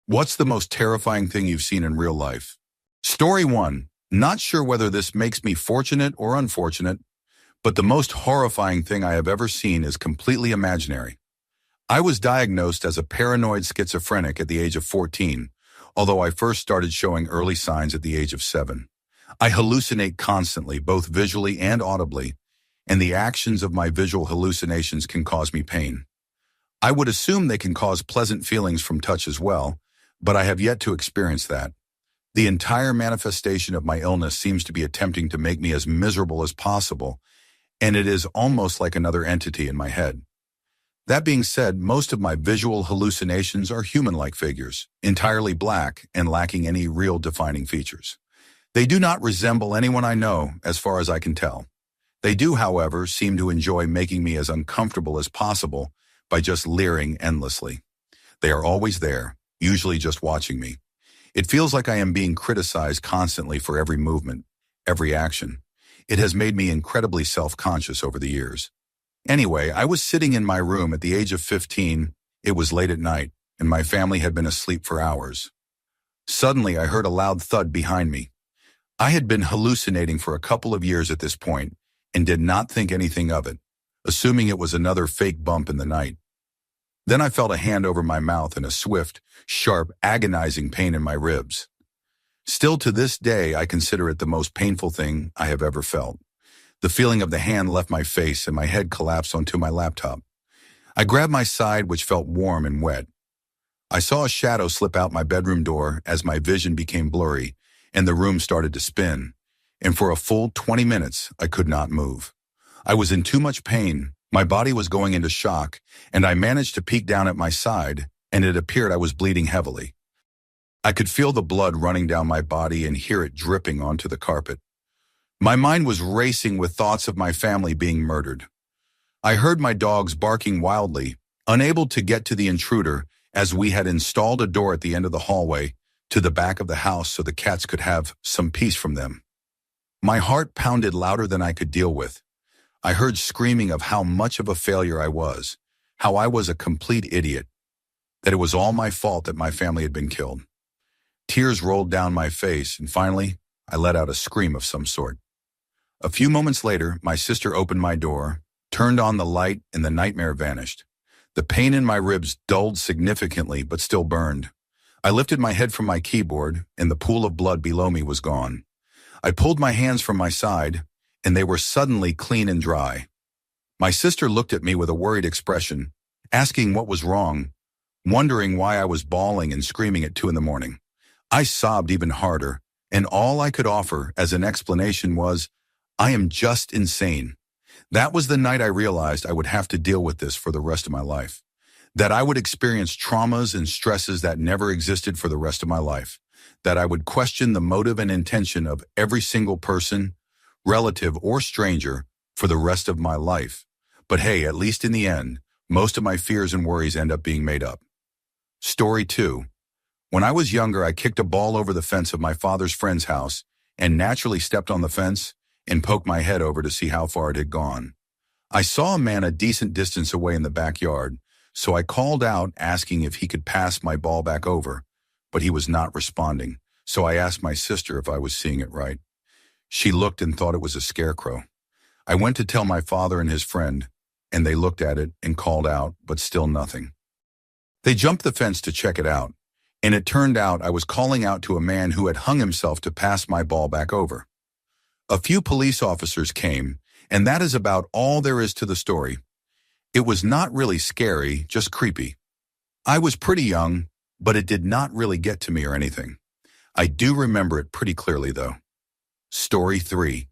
What's the most terrifying thing you've seen in real life? Story 1. Not sure whether this makes me fortunate or unfortunate, but the most horrifying thing I have ever seen is completely imaginary. I was diagnosed as a paranoid schizophrenic at the age of 14, although I first started showing early signs at the age of 7. I hallucinate constantly, both visually and audibly, and the actions of my visual hallucinations can cause me pain. I would assume they can cause pleasant feelings from touch as well, but I have yet to experience that. The entire manifestation of my illness seems to be attempting to make me as miserable as possible, and it is almost like another entity in my head. That being said, most of my visual hallucinations are human-like figures, entirely black and lacking any real defining features. They do not resemble anyone I know, as far as I can tell. They do, however, seem to enjoy making me as uncomfortable as possible by just leering endlessly. They are always there, usually just watching me. It feels like I am being criticized constantly for every movement, every action. It has made me incredibly self-conscious over the years. Anyway, I was sitting in my room at the age of 15. It was late at night, and my family had been asleep for hours. Suddenly, I heard a loud thud behind me. I had been hallucinating for a couple of years at this point and did not think anything of it, assuming it was another fake bump in the night. Then I felt a hand over my mouth and a swift, sharp, agonizing pain in my ribs. Still to this day, I consider it the most painful thing I have ever felt. The feeling of the hand left my face and my head collapsed onto my laptop. I grabbed my side, which felt warm and wet. I saw a shadow slip out my bedroom door as my vision became blurry and the room started to spin, and for a full 20 minutes, I could not move. I was in too much pain. My body was going into shock, and I managed to peek down at my side, and it appeared I was bleeding heavily. I could feel the blood running down my body and hear it dripping onto the carpet. My mind was racing with thoughts of my family being murdered. I heard my dogs barking wildly, unable to get to the intruder, as we had installed a door at the end of the hallway to the back of the house so the cats could have some peace from them. My heart pounded louder than I could deal with. I heard screaming of how much of a failure I was, how I was a complete idiot, that it was all my fault that my family had been killed. Tears rolled down my face, and finally, I let out a scream of some sort. A few moments later, my sister opened my door, turned on the light, and the nightmare vanished. The pain in my ribs dulled significantly, but still burned. I lifted my head from my keyboard, and the pool of blood below me was gone. I pulled my hands from my side, and they were suddenly clean and dry. My sister looked at me with a worried expression, asking what was wrong, wondering why I was bawling and screaming at 2 a.m. I sobbed even harder, and all I could offer as an explanation was, "I am just insane." That was the night I realized I would have to deal with this for the rest of my life, that I would experience traumas and stresses that never existed for the rest of my life, that I would question the motive and intention of every single person, relative or stranger, for the rest of my life. But hey, at least in the end, most of my fears and worries end up being made up. Story 2. When I was younger, I kicked a ball over the fence of my father's friend's house and naturally stepped on the fence and poked my head over to see how far it had gone. I saw a man a decent distance away in the backyard, so I called out asking if he could pass my ball back over, but he was not responding, so I asked my sister if I was seeing it right. She looked and thought it was a scarecrow. I went to tell my father and his friend, and they looked at it and called out, but still nothing. They jumped the fence to check it out, and it turned out I was calling out to a man who had hung himself to pass my ball back over. A few police officers came, and that is about all there is to the story. It was not really scary, just creepy. I was pretty young, but it did not really get to me or anything. I do remember it pretty clearly, though. Story 3.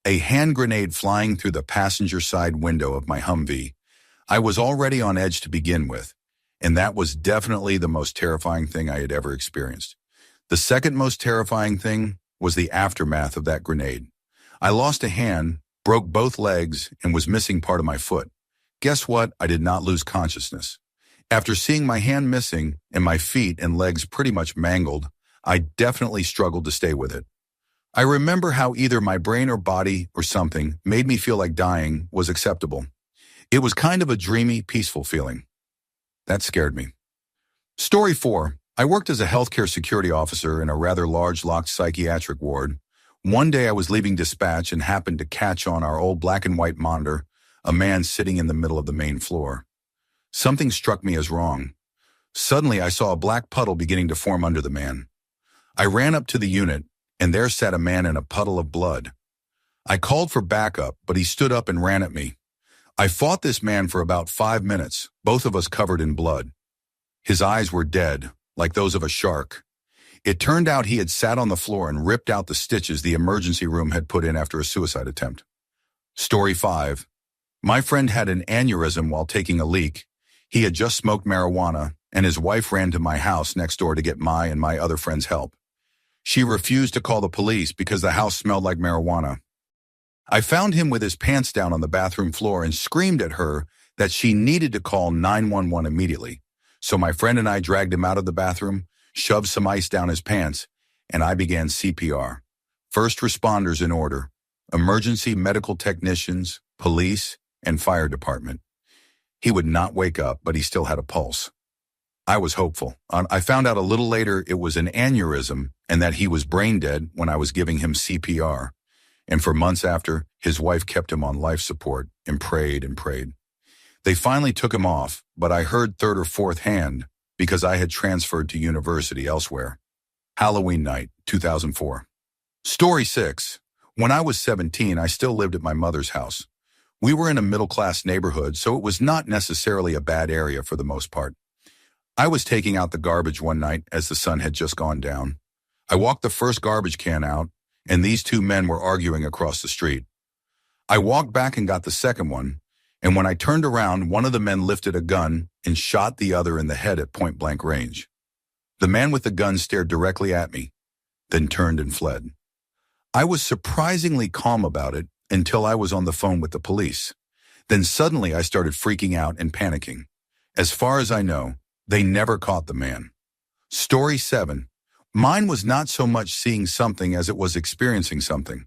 A hand grenade flying through the passenger side window of my Humvee. I was already on edge to begin with, and that was definitely the most terrifying thing I had ever experienced. The second most terrifying thing was the aftermath of that grenade. I lost a hand, broke both legs, and was missing part of my foot. Guess what? I did not lose consciousness. After seeing my hand missing and my feet and legs pretty much mangled, I definitely struggled to stay with it. I remember how either my brain or body or something made me feel like dying was acceptable. It was kind of a dreamy, peaceful feeling. That scared me. Story 4. I worked as a healthcare security officer in a rather large locked psychiatric ward. One day I was leaving dispatch and happened to catch on our old black and white monitor a man sitting in the middle of the main floor. Something struck me as wrong. Suddenly I saw a black puddle beginning to form under the man. I ran up to the unit, and there sat a man in a puddle of blood. I called for backup, but he stood up and ran at me. I fought this man for about 5 minutes, both of us covered in blood. His eyes were dead, like those of a shark. It turned out he had sat on the floor and ripped out the stitches the emergency room had put in after a suicide attempt. Story 5. My friend had an aneurysm while taking a leak. He had just smoked marijuana, and his wife ran to my house next door to get my and my other friend's help. She refused to call the police because the house smelled like marijuana. I found him with his pants down on the bathroom floor and screamed at her that she needed to call 911 immediately. So my friend and I dragged him out of the bathroom, shoved some ice down his pants, and I began CPR. First responders in order: emergency medical technicians, police, and fire department. He would not wake up, but he still had a pulse. I was hopeful. I found out a little later it was an aneurysm and that he was brain dead when I was giving him CPR. And for months after, his wife kept him on life support and prayed and prayed. They finally took him off, but I heard third or fourth hand because I had transferred to university elsewhere. Halloween night, 2004. Story 6. When I was 17, I still lived at my mother's house. We were in a middle-class neighborhood, so it was not necessarily a bad area for the most part. I was taking out the garbage one night as the sun had just gone down. I walked the first garbage can out, and these two men were arguing across the street. I walked back and got the second one, and when I turned around, one of the men lifted a gun and shot the other in the head at point-blank range. The man with the gun stared directly at me, then turned and fled. I was surprisingly calm about it until I was on the phone with the police. Then suddenly I started freaking out and panicking. As far as I know, they never caught the man. Story 7. Mine was not so much seeing something as it was experiencing something.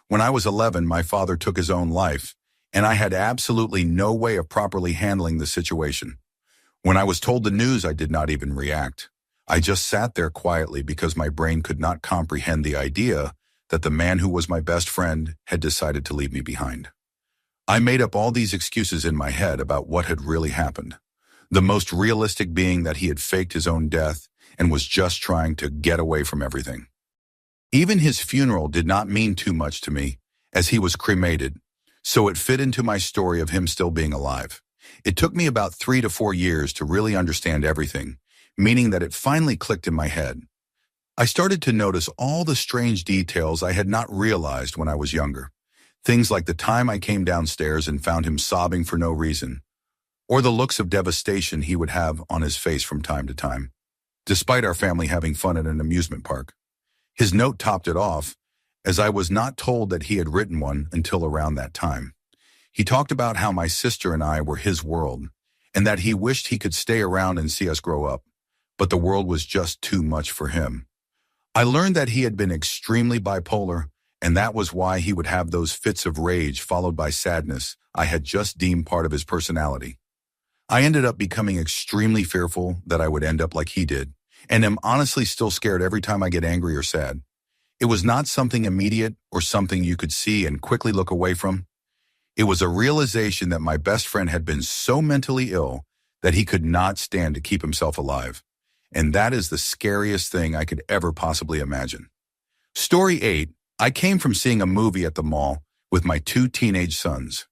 When I was 11, my father took his own life, and I had absolutely no way of properly handling the situation. When I was told the news, I did not even react. I just sat there quietly because my brain could not comprehend the idea that the man who was my best friend had decided to leave me behind. I made up all these excuses in my head about what had really happened. The most realistic being that he had faked his own death and was just trying to get away from everything. Even his funeral did not mean too much to me, as he was cremated, so it fit into my story of him still being alive. It took me about 3 to 4 years to really understand everything, meaning that it finally clicked in my head. I started to notice all the strange details I had not realized when I was younger. Things like the time I came downstairs and found him sobbing for no reason, or the looks of devastation he would have on his face from time to time, despite our family having fun at an amusement park. His note topped it off, as I was not told that he had written one until around that time. He talked about how my sister and I were his world, and that he wished he could stay around and see us grow up, but the world was just too much for him. I learned that he had been extremely bipolar, and that was why he would have those fits of rage followed by sadness I had just deemed part of his personality. I ended up becoming extremely fearful that I would end up like he did, and am honestly still scared every time I get angry or sad. It was not something immediate or something you could see and quickly look away from. It was a realization that my best friend had been so mentally ill that he could not stand to keep himself alive. And that is the scariest thing I could ever possibly imagine. Story 8. I came from seeing a movie at the mall with my 2 teenage sons.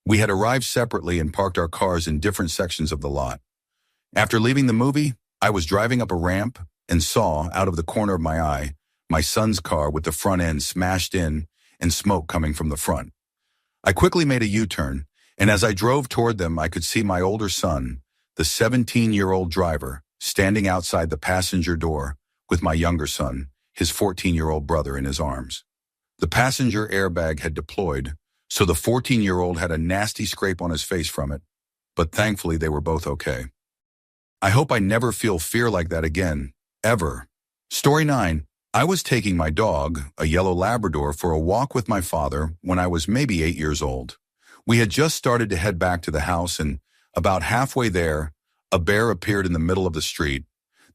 We had arrived separately and parked our cars in different sections of the lot. After leaving the movie, I was driving up a ramp and saw, out of the corner of my eye, my son's car with the front end smashed in and smoke coming from the front. I quickly made a U-turn, and as I drove toward them, I could see my older son, the 17-year-old driver, standing outside the passenger door with my younger son, his 14-year-old brother, in his arms. The passenger airbag had deployed, so the 14-year-old had a nasty scrape on his face from it, but thankfully they were both okay. I hope I never feel fear like that again, ever. Story 9. I was taking my dog, a yellow Labrador, for a walk with my father when I was maybe 8 years old. We had just started to head back to the house, and about halfway there, a bear appeared in the middle of the street.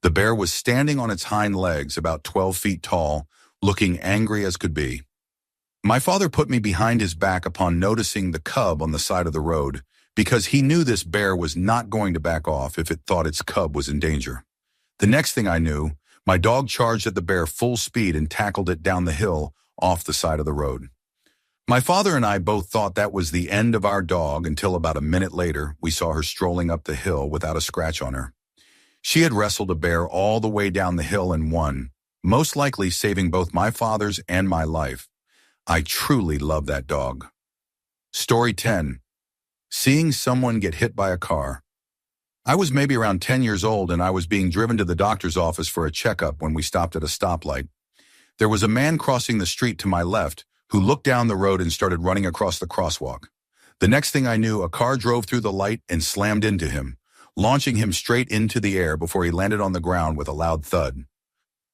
The bear was standing on its hind legs, about 12 feet tall, looking angry as could be. My father put me behind his back upon noticing the cub on the side of the road, because he knew this bear was not going to back off if it thought its cub was in danger. The next thing I knew, my dog charged at the bear full speed and tackled it down the hill off the side of the road. My father and I both thought that was the end of our dog until about a minute later we saw her strolling up the hill without a scratch on her. She had wrestled a bear all the way down the hill and won, most likely saving both my father's and my life. I truly love that dog. Story 10. Seeing someone get hit by a car. I was maybe around 10 years old and I was being driven to the doctor's office for a checkup when we stopped at a stoplight. There was a man crossing the street to my left who looked down the road and started running across the crosswalk. The next thing I knew, a car drove through the light and slammed into him, launching him straight into the air before he landed on the ground with a loud thud.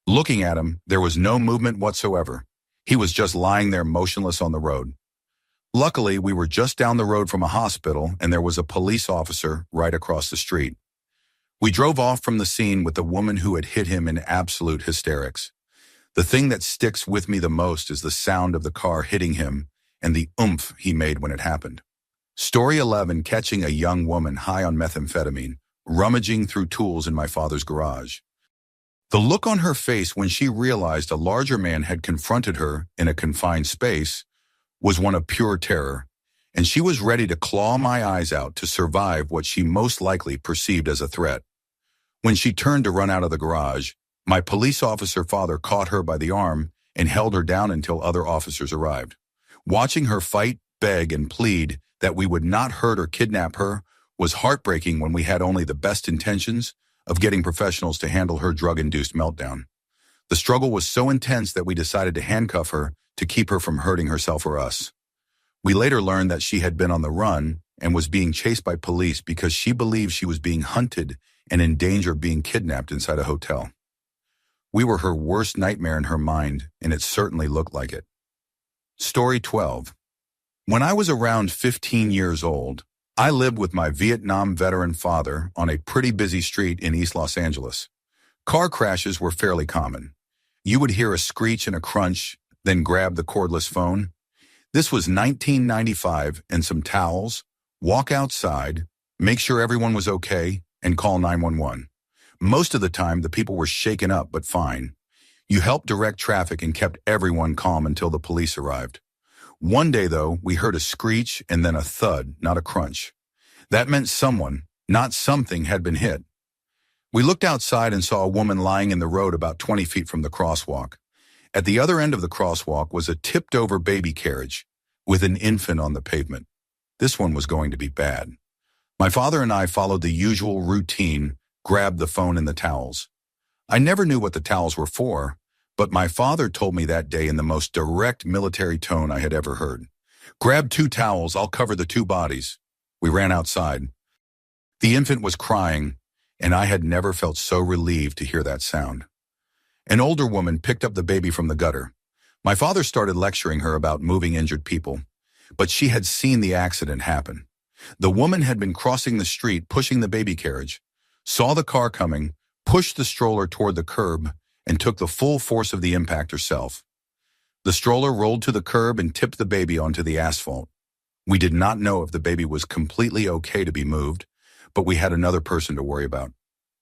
Looking at him, there was no movement whatsoever. He was just lying there motionless on the road. Luckily, we were just down the road from a hospital and there was a police officer right across the street. We drove off from the scene with the woman who had hit him in absolute hysterics. The thing that sticks with me the most is the sound of the car hitting him and the oomph he made when it happened. Story 11. Catching a young woman high on methamphetamine, rummaging through tools in my father's garage. The look on her face when she realized a larger man had confronted her in a confined space was one of pure terror, and she was ready to claw my eyes out to survive what she most likely perceived as a threat. When she turned to run out of the garage, my police officer father caught her by the arm and held her down until other officers arrived. Watching her fight, beg, and plead that we would not hurt or kidnap her was heartbreaking when we had only the best intentions of getting professionals to handle her drug-induced meltdown. The struggle was so intense that we decided to handcuff her to keep her from hurting herself or us. We later learned that she had been on the run and was being chased by police because she believed she was being hunted and in danger of being kidnapped inside a hotel. We were her worst nightmare in her mind, and it certainly looked like it. Story 12. When I was around 15 years old, I lived with my Vietnam veteran father on a pretty busy street in East Los Angeles. Car crashes were fairly common. You would hear a screech and a crunch, then grab the cordless phone. This was 1995 and some towels, walk outside, make sure everyone was okay, and call 911. Most of the time, the people were shaken up but fine. You helped direct traffic and kept everyone calm until the police arrived. One day, though, we heard a screech and then a thud, not a crunch. That meant someone, not something, had been hit. We looked outside and saw a woman lying in the road about 20 feet from the crosswalk. At the other end of the crosswalk was a tipped-over baby carriage with an infant on the pavement. This one was going to be bad. My father and I followed the usual routine, grabbed the phone and the towels. I never knew what the towels were for, but my father told me that day in the most direct military tone I had ever heard. "Grab 2 towels, I'll cover the 2 bodies." We ran outside. The infant was crying, and I had never felt so relieved to hear that sound. An older woman picked up the baby from the gutter. My father started lecturing her about moving injured people, but she had seen the accident happen. The woman had been crossing the street pushing the baby carriage, saw the car coming, pushed the stroller toward the curb, and took the full force of the impact herself. The stroller rolled to the curb and tipped the baby onto the asphalt. We did not know if the baby was completely okay to be moved, but we had another person to worry about.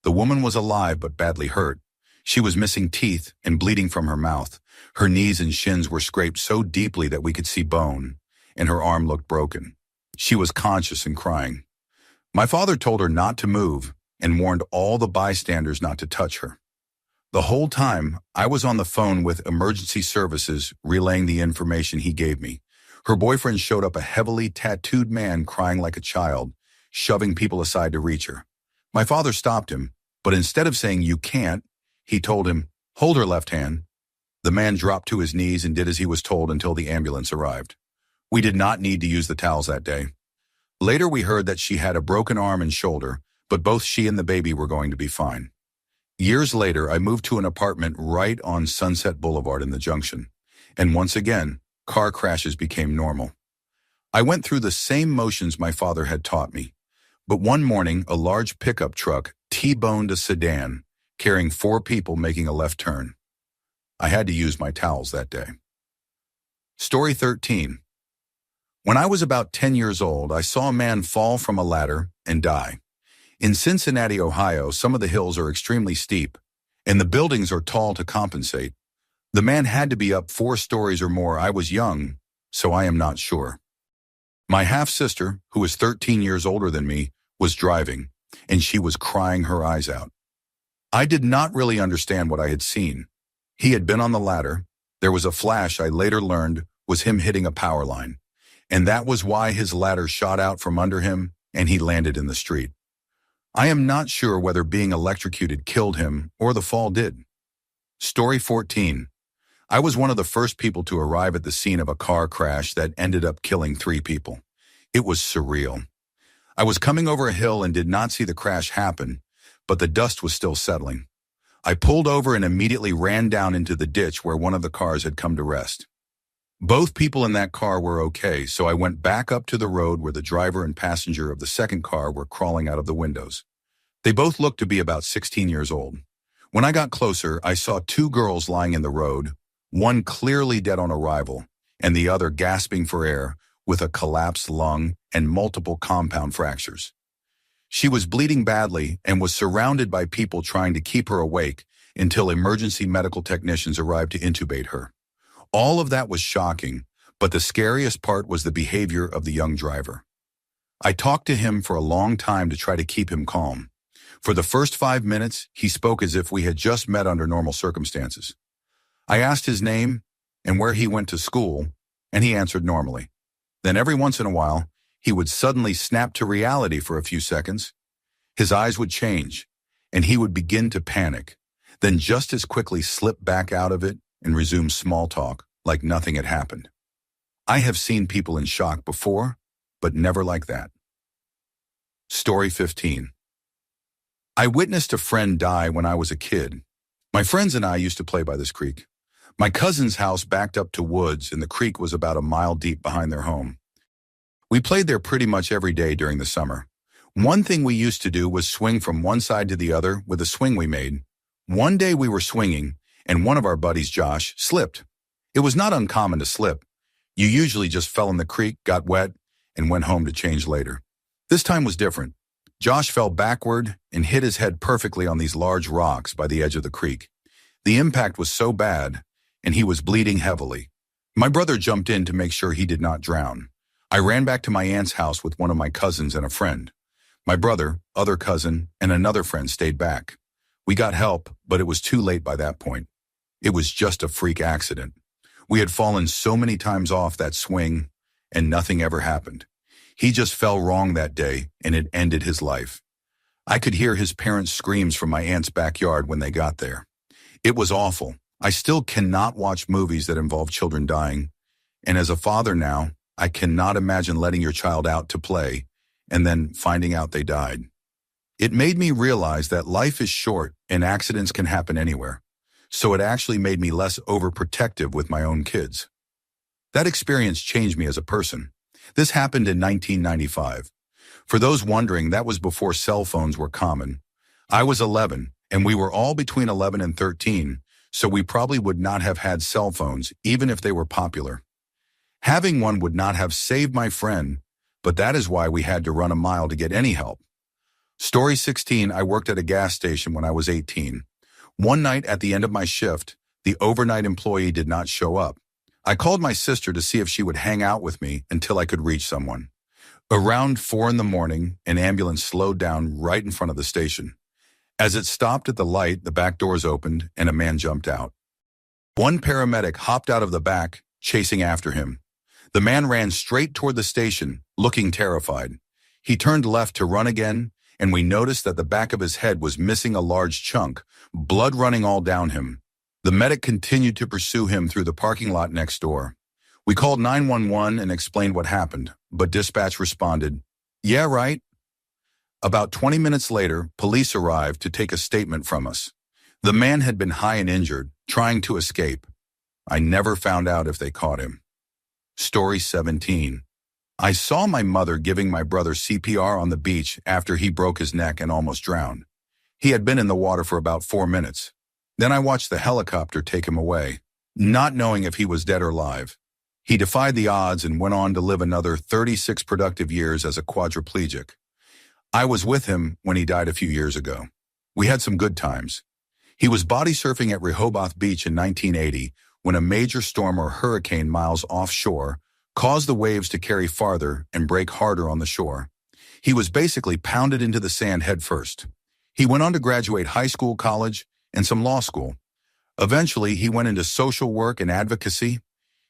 The woman was alive but badly hurt. She was missing teeth and bleeding from her mouth. Her knees and shins were scraped so deeply that we could see bone, and her arm looked broken. She was conscious and crying. My father told her not to move and warned all the bystanders not to touch her. The whole time, I was on the phone with emergency services relaying the information he gave me. Her boyfriend showed up, a heavily tattooed man crying like a child, shoving people aside to reach her. My father stopped him, but instead of saying, "You can't," he told him, "Hold her left hand." The man dropped to his knees and did as he was told until the ambulance arrived. We did not need to use the towels that day. Later, we heard that she had a broken arm and shoulder, but both she and the baby were going to be fine. Years later, I moved to an apartment right on Sunset Boulevard in the Junction, and once again, car crashes became normal. I went through the same motions my father had taught me, but one morning, a large pickup truck T-boned a sedan, carrying 4 people making a left turn. I had to use my towels that day. Story 13. When I was about 10 years old, I saw a man fall from a ladder and die. In Cincinnati, Ohio, some of the hills are extremely steep, and the buildings are tall to compensate. The man had to be up 4 stories or more. I was young, so I am not sure. My half-sister, who was 13 years older than me, was driving, and she was crying her eyes out. I did not really understand what I had seen. He had been on the ladder. There was a flash I later learned was him hitting a power line, and that was why his ladder shot out from under him and he landed in the street. I am not sure whether being electrocuted killed him or the fall did. Story 14. I was one of the first people to arrive at the scene of a car crash that ended up killing 3 people. It was surreal. I was coming over a hill and did not see the crash happen, but the dust was still settling. I pulled over and immediately ran down into the ditch where one of the cars had come to rest. Both people in that car were okay, so I went back up to the road where the driver and passenger of the second car were crawling out of the windows. They both looked to be about 16 years old. When I got closer, I saw 2 girls lying in the road, one clearly dead on arrival, and the other gasping for air with a collapsed lung and multiple compound fractures. She was bleeding badly and was surrounded by people trying to keep her awake until emergency medical technicians arrived to intubate her. All of that was shocking, but the scariest part was the behavior of the young driver. I talked to him for a long time to try to keep him calm. For the first 5 minutes, he spoke as if we had just met under normal circumstances. I asked his name and where he went to school, and he answered normally. Then every once in a while, he would suddenly snap to reality for a few seconds. His eyes would change, and he would begin to panic, then just as quickly slip back out of it and resume small talk like nothing had happened. I have seen people in shock before, but never like that. Story 15. I witnessed a friend die when I was a kid. My friends and I used to play by this creek. My cousin's house backed up to woods, and the creek was about a mile deep behind their home. We played there pretty much every day during the summer. One thing we used to do was swing from one side to the other with a swing we made. One day we were swinging, and one of our buddies, Josh, slipped. It was not uncommon to slip. You usually just fell in the creek, got wet, and went home to change later. This time was different. Josh fell backward and hit his head perfectly on these large rocks by the edge of the creek. The impact was so bad, and he was bleeding heavily. My brother jumped in to make sure he did not drown. I ran back to my aunt's house with one of my cousins and a friend. My brother, other cousin, and another friend stayed back. We got help, but it was too late by that point. It was just a freak accident. We had fallen so many times off that swing, and nothing ever happened. He just fell wrong that day, and it ended his life. I could hear his parents' screams from my aunt's backyard when they got there. It was awful. I still cannot watch movies that involve children dying, and as a father now, I cannot imagine letting your child out to play and then finding out they died. It made me realize that life is short and accidents can happen anywhere, so it actually made me less overprotective with my own kids. That experience changed me as a person. This happened in 1995. For those wondering, that was before cell phones were common. I was 11, and we were all between 11 and 13, so we probably would not have had cell phones, even if they were popular. Having one would not have saved my friend, but that is why we had to run a mile to get any help. Story 16, I worked at a gas station when I was 18. One night at the end of my shift, the overnight employee did not show up. I called my sister to see if she would hang out with me until I could reach someone. Around 4 a.m, an ambulance slowed down right in front of the station. As it stopped at the light, the back doors opened and a man jumped out. One paramedic hopped out of the back, chasing after him. The man ran straight toward the station, looking terrified. He turned left to run again, and we noticed that the back of his head was missing a large chunk, blood running all down him. The medic continued to pursue him through the parking lot next door. We called 911 and explained what happened, but dispatch responded, "Yeah, right." About 20 minutes later, police arrived to take a statement from us. The man had been high and injured, trying to escape. I never found out if they caught him. Story 17. I saw my mother giving my brother CPR on the beach after he broke his neck and almost drowned. He had been in the water for about 4 minutes. Then I watched the helicopter take him away, not knowing if he was dead or alive. He defied the odds and went on to live another 36 productive years as a quadriplegic. I was with him when he died a few years ago. We had some good times. He was body surfing at Rehoboth Beach in 1980 when a major storm or hurricane miles offshore caused the waves to carry farther and break harder on the shore. He was basically pounded into the sand head first. He went on to graduate high school, college, and some law school. Eventually, he went into social work and advocacy.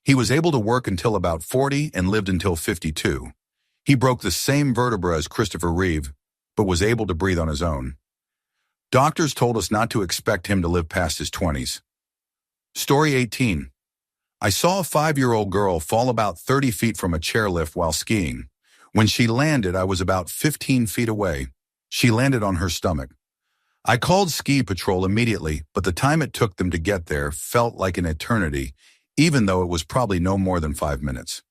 He was able to work until about 40 and lived until 52. He broke the same vertebra as Christopher Reeve, but was able to breathe on his own. Doctors told us not to expect him to live past his 20s. Story 18. I saw a 5-year-old girl fall about 30 feet from a chairlift while skiing. When she landed, I was about 15 feet away. She landed on her stomach. I called ski patrol immediately, but the time it took them to get there felt like an eternity, even though it was probably no more than 5 minutes.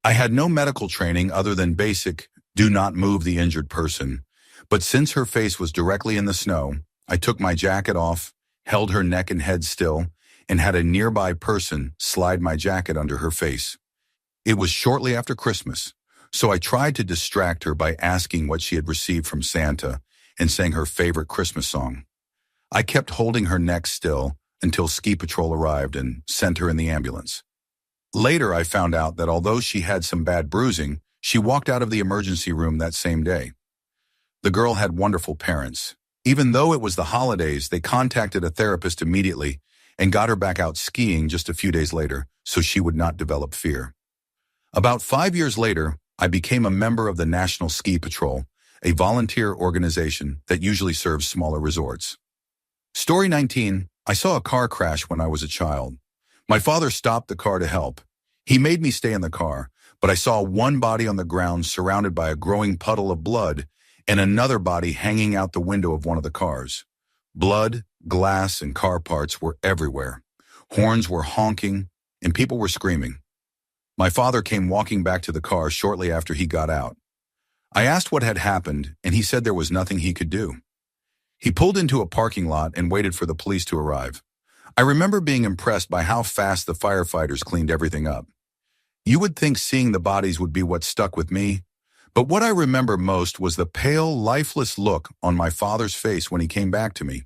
I had no medical training other than basic, do not move the injured person. But since her face was directly in the snow, I took my jacket off, held her neck and head still, and had a nearby person slide my jacket under her face. It was shortly after Christmas, so I tried to distract her by asking what she had received from Santa and sang her favorite Christmas song. I kept holding her neck still until ski patrol arrived and sent her in the ambulance. Later, I found out that although she had some bad bruising, she walked out of the emergency room that same day. The girl had wonderful parents. Even though it was the holidays, they contacted a therapist immediately and got her back out skiing just a few days later so she would not develop fear. About 5 years later, I became a member of the National Ski Patrol, a volunteer organization that usually serves smaller resorts. Story 19. I saw a car crash when I was a child. My father stopped the car to help. He made me stay in the car, but I saw one body on the ground surrounded by a growing puddle of blood and another body hanging out the window of one of the cars. Blood, glass, and car parts were everywhere. Horns were honking, and people were screaming. My father came walking back to the car shortly after he got out. I asked what had happened, and he said there was nothing he could do. He pulled into a parking lot and waited for the police to arrive. I remember being impressed by how fast the firefighters cleaned everything up. You would think seeing the bodies would be what stuck with me, but what I remember most was the pale, lifeless look on my father's face when he came back to me.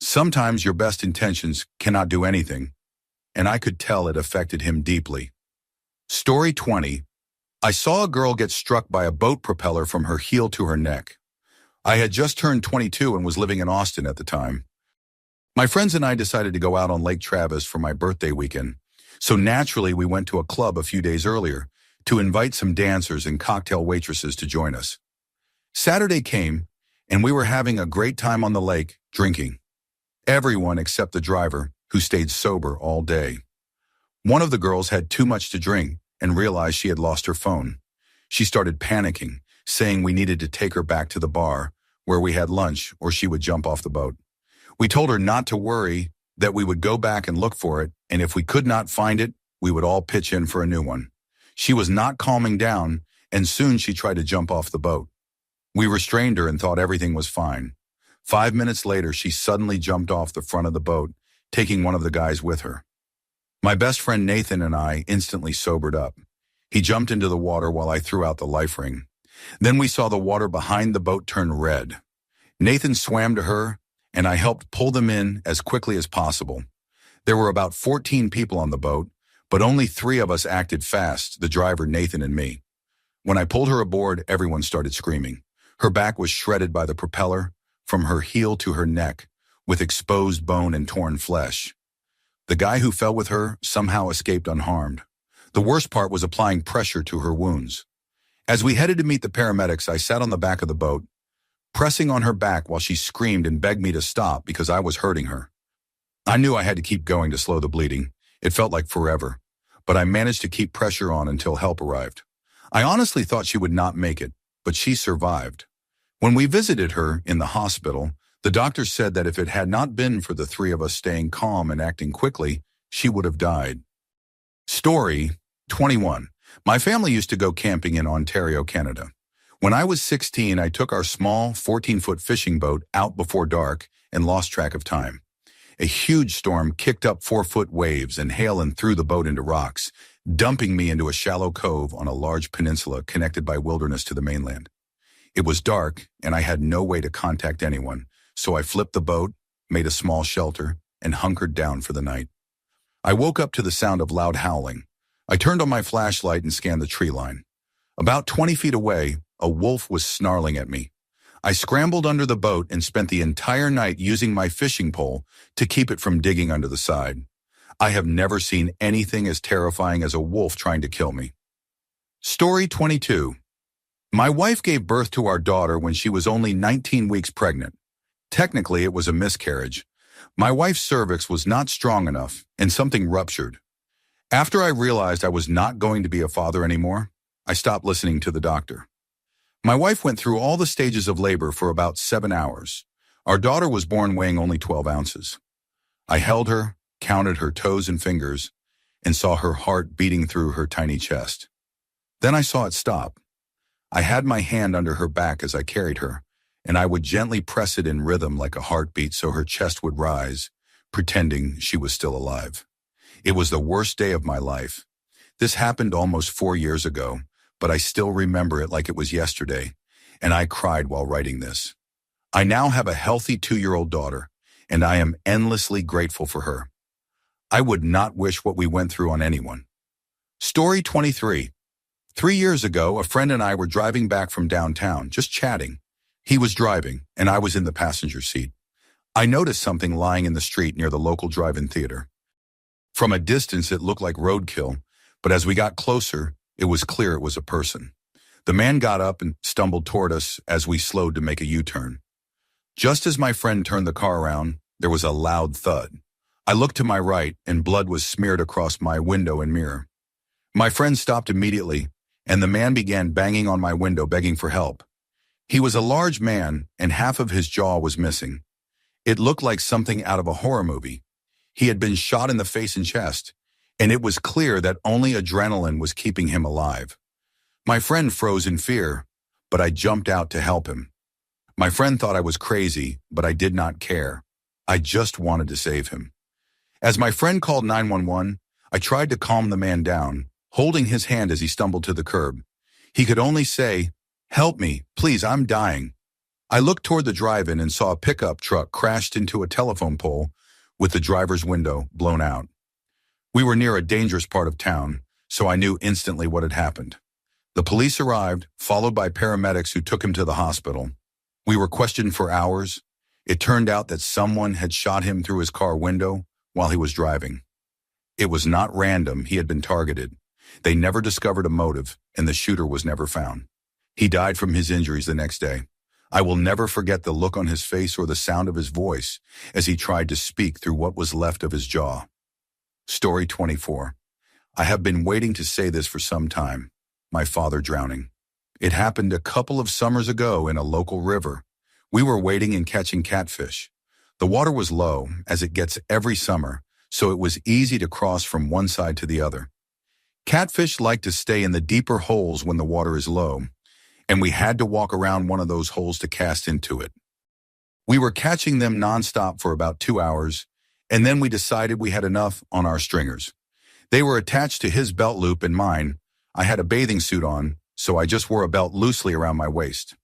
Sometimes your best intentions cannot do anything, and I could tell it affected him deeply. Story 20. I saw a girl get struck by a boat propeller from her heel to her neck. I had just turned 22 and was living in Austin at the time. My friends and I decided to go out on Lake Travis for my birthday weekend, so naturally we went to a club a few days earlier to invite some dancers and cocktail waitresses to join us. Saturday came, and we were having a great time on the lake, drinking. Everyone except the driver, who stayed sober all day. One of the girls had too much to drink and realized she had lost her phone. She started panicking, saying we needed to take her back to the bar, where we had lunch, or she would jump off the boat. We told her not to worry, that we would go back and look for it, and if we could not find it, we would all pitch in for a new one. She was not calming down, and soon she tried to jump off the boat. We restrained her and thought everything was fine. 5 minutes later, she suddenly jumped off the front of the boat, taking one of the guys with her. My best friend Nathan and I instantly sobered up. He jumped into the water while I threw out the life ring. Then we saw the water behind the boat turn red. Nathan swam to her, and I helped pull them in as quickly as possible. There were about 14 people on the boat, but only 3 of us acted fast, the driver, Nathan, and me. When I pulled her aboard, everyone started screaming. Her back was shredded by the propeller, from her heel to her neck, with exposed bone and torn flesh. The guy who fell with her somehow escaped unharmed. The worst part was applying pressure to her wounds. As we headed to meet the paramedics, I sat on the back of the boat, pressing on her back while she screamed and begged me to stop because I was hurting her. I knew I had to keep going to slow the bleeding. It felt like forever, but I managed to keep pressure on until help arrived. I honestly thought she would not make it, but she survived. When we visited her in the hospital, the doctor said that if it had not been for the 3 of us staying calm and acting quickly, she would have died. Story 21. My family used to go camping in Ontario, Canada. When I was 16, I took our small 14-foot fishing boat out before dark and lost track of time. A huge storm kicked up 4-foot waves and hail and threw the boat into rocks, dumping me into a shallow cove on a large peninsula connected by wilderness to the mainland. It was dark, and I had no way to contact anyone, so I flipped the boat, made a small shelter, and hunkered down for the night. I woke up to the sound of loud howling. I turned on my flashlight and scanned the tree line. About 20 feet away, a wolf was snarling at me. I scrambled under the boat and spent the entire night using my fishing pole to keep it from digging under the side. I have never seen anything as terrifying as a wolf trying to kill me. Story 22. My wife gave birth to our daughter when she was only 19 weeks pregnant. Technically, it was a miscarriage. My wife's cervix was not strong enough, and something ruptured. After I realized I was not going to be a father anymore, I stopped listening to the doctor. My wife went through all the stages of labor for about 7 hours. Our daughter was born weighing only 12 ounces. I held her, counted her toes and fingers, and saw her heart beating through her tiny chest. Then I saw it stop. I had my hand under her back as I carried her, and I would gently press it in rhythm like a heartbeat so her chest would rise, pretending she was still alive. It was the worst day of my life. This happened almost 4 years ago, but I still remember it like it was yesterday, and I cried while writing this. I now have a healthy 2-year-old daughter, and I am endlessly grateful for her. I would not wish what we went through on anyone. Story 23. 3 years ago, a friend and I were driving back from downtown, just chatting. He was driving, and I was in the passenger seat. I noticed something lying in the street near the local drive-in theater. From a distance, it looked like roadkill, but as we got closer, it was clear it was a person. The man got up and stumbled toward us as we slowed to make a U-turn. Just as my friend turned the car around, there was a loud thud. I looked to my right, and blood was smeared across my window and mirror. My friend stopped immediately, and the man began banging on my window, begging for help. He was a large man, and half of his jaw was missing. It looked like something out of a horror movie. He had been shot in the face and chest, and it was clear that only adrenaline was keeping him alive. My friend froze in fear, but I jumped out to help him. My friend thought I was crazy, but I did not care. I just wanted to save him. As my friend called 911, I tried to calm the man down, holding his hand as he stumbled to the curb. He could only say, "Help me, please, I'm dying." I looked toward the drive-in and saw a pickup truck crashed into a telephone pole with the driver's window blown out. We were near a dangerous part of town, so I knew instantly what had happened. The police arrived, followed by paramedics who took him to the hospital. We were questioned for hours. It turned out that someone had shot him through his car window while he was driving. It was not random, he had been targeted. They never discovered a motive, and the shooter was never found. He died from his injuries the next day. I will never forget the look on his face or the sound of his voice as he tried to speak through what was left of his jaw. Story 24. I have been waiting to say this for some time. My father drowning. It happened a couple of summers ago in a local river. We were wading and catching catfish. The water was low, as it gets every summer, so it was easy to cross from one side to the other. Catfish like to stay in the deeper holes when the water is low, and we had to walk around one of those holes to cast into it. We were catching them nonstop for about 2 hours, and then we decided we had enough on our stringers. They were attached to his belt loop and mine. I had a bathing suit on, so I just wore a belt loosely around my waist.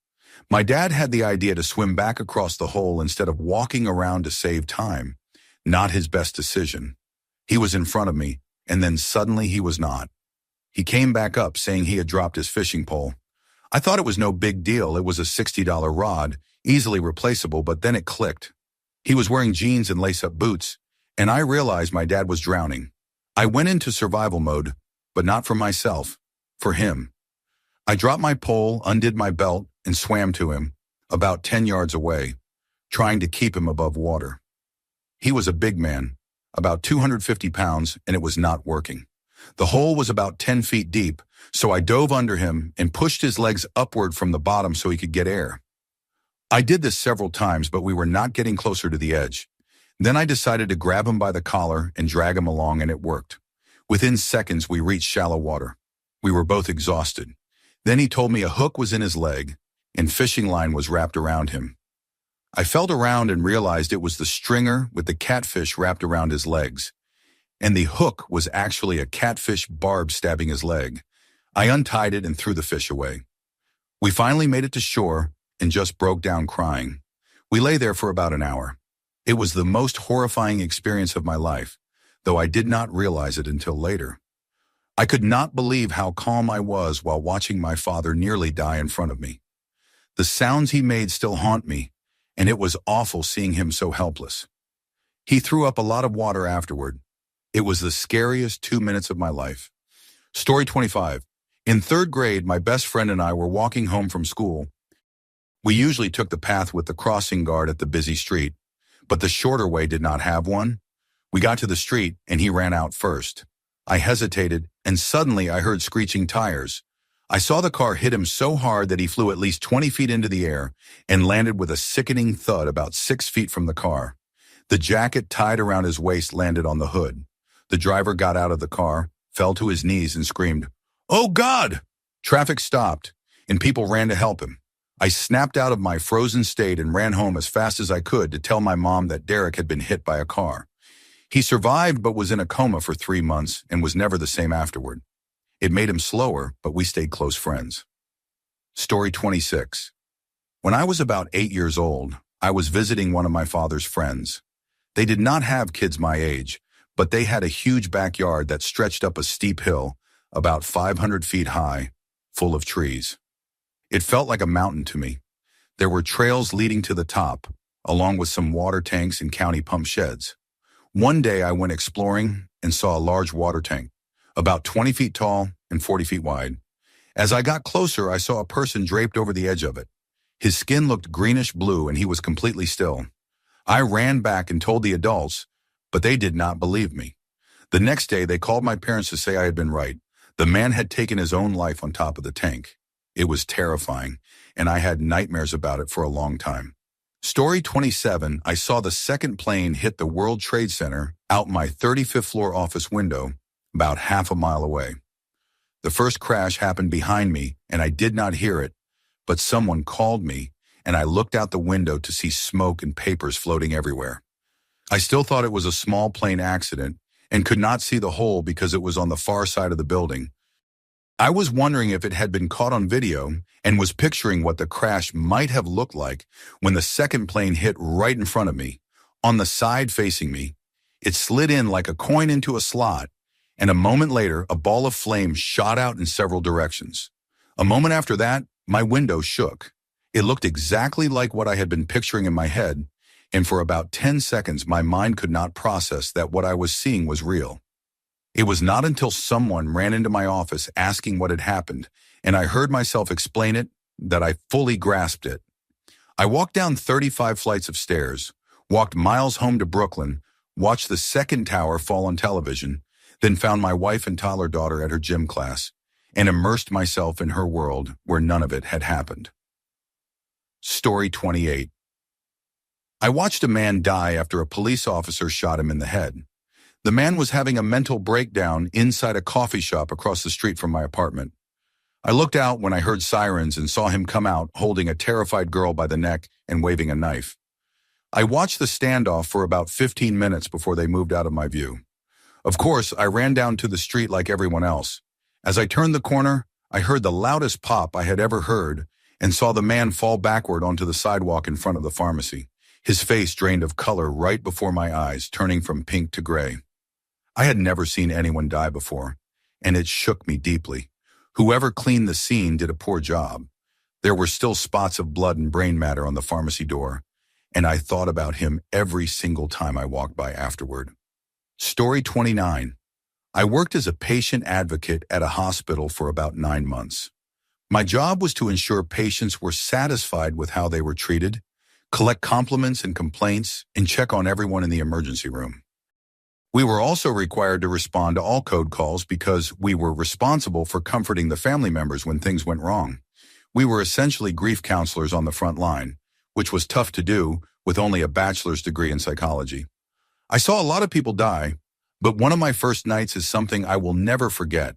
My dad had the idea to swim back across the hole instead of walking around to save time. Not his best decision. He was in front of me, and then suddenly he was not. He came back up saying he had dropped his fishing pole. I thought it was no big deal. It was a $60 rod, easily replaceable, but then it clicked. He was wearing jeans and lace-up boots, and I realized my dad was drowning. I went into survival mode, but not for myself, for him. I dropped my pole, undid my belt, and swam to him, about 10 yards away, trying to keep him above water. He was a big man, about 250 pounds, and it was not working. The hole was about 10 feet deep, so I dove under him and pushed his legs upward from the bottom so he could get air. I did this several times, but we were not getting closer to the edge. Then I decided to grab him by the collar and drag him along, and it worked. Within seconds, we reached shallow water. We were both exhausted. Then he told me a hook was in his leg and fishing line was wrapped around him. I felt around and realized it was the stringer with the catfish wrapped around his legs, and the hook was actually a catfish barb stabbing his leg. I untied it and threw the fish away. We finally made it to shore and just broke down crying. We lay there for about an hour. It was the most horrifying experience of my life, though I did not realize it until later. I could not believe how calm I was while watching my father nearly die in front of me. The sounds he made still haunt me, and it was awful seeing him so helpless. He threw up a lot of water afterward. It was the scariest 2 minutes of my life. Story 25. In third grade, my best friend and I were walking home from school. We usually took the path with the crossing guard at the busy street, but the shorter way did not have one. We got to the street, and he ran out first. I hesitated, and suddenly I heard screeching tires. I saw the car hit him so hard that he flew at least 20 feet into the air and landed with a sickening thud about 6 feet from the car. The jacket tied around his waist landed on the hood. The driver got out of the car, fell to his knees, and screamed, "Oh God!" Traffic stopped, and people ran to help him. I snapped out of my frozen state and ran home as fast as I could to tell my mom that Derek had been hit by a car. He survived but was in a coma for 3 months and was never the same afterward. It made him slower, but we stayed close friends. Story 26. When I was about 8 years old, I was visiting one of my father's friends. They did not have kids my age, but they had a huge backyard that stretched up a steep hill, about 500 feet high, full of trees. It felt like a mountain to me. There were trails leading to the top, along with some water tanks and county pump sheds. One day I went exploring and saw a large water tank, about 20 feet tall and 40 feet wide. As I got closer, I saw a person draped over the edge of it. His skin looked greenish blue and he was completely still. I ran back and told the adults, but they did not believe me. The next day, they called my parents to say I had been right. The man had taken his own life on top of the tank. It was terrifying, and I had nightmares about it for a long time. Story 27, I saw the second plane hit the World Trade Center out my 35th floor office window, about half a mile away. The first crash happened behind me, and I did not hear it, but someone called me, and I looked out the window to see smoke and papers floating everywhere. I still thought it was a small plane accident and could not see the hole because it was on the far side of the building. I was wondering if it had been caught on video and was picturing what the crash might have looked like when the second plane hit right in front of me, on the side facing me. It slid in like a coin into a slot, and a moment later, a ball of flame shot out in several directions. A moment after that, my window shook. It looked exactly like what I had been picturing in my head, and for about 10 seconds, my mind could not process that what I was seeing was real. It was not until someone ran into my office asking what had happened, and I heard myself explain it, that I fully grasped it. I walked down 35 flights of stairs, walked miles home to Brooklyn, watched the second tower fall on television, then found my wife and toddler daughter at her gym class, and immersed myself in her world where none of it had happened. Story 28. I watched a man die after a police officer shot him in the head. The man was having a mental breakdown inside a coffee shop across the street from my apartment. I looked out when I heard sirens and saw him come out holding a terrified girl by the neck and waving a knife. I watched the standoff for about 15 minutes before they moved out of my view. Of course, I ran down to the street like everyone else. As I turned the corner, I heard the loudest pop I had ever heard and saw the man fall backward onto the sidewalk in front of the pharmacy. His face drained of color right before my eyes, turning from pink to gray. I had never seen anyone die before, and it shook me deeply. Whoever cleaned the scene did a poor job. There were still spots of blood and brain matter on the pharmacy door, and I thought about him every single time I walked by afterward. Story 29. I worked as a patient advocate at a hospital for about 9 months. My job was to ensure patients were satisfied with how they were treated, collect compliments and complaints, and check on everyone in the emergency room. We were also required to respond to all code calls because we were responsible for comforting the family members when things went wrong. We were essentially grief counselors on the front line, which was tough to do with only a bachelor's degree in psychology. I saw a lot of people die, but one of my first nights is something I will never forget.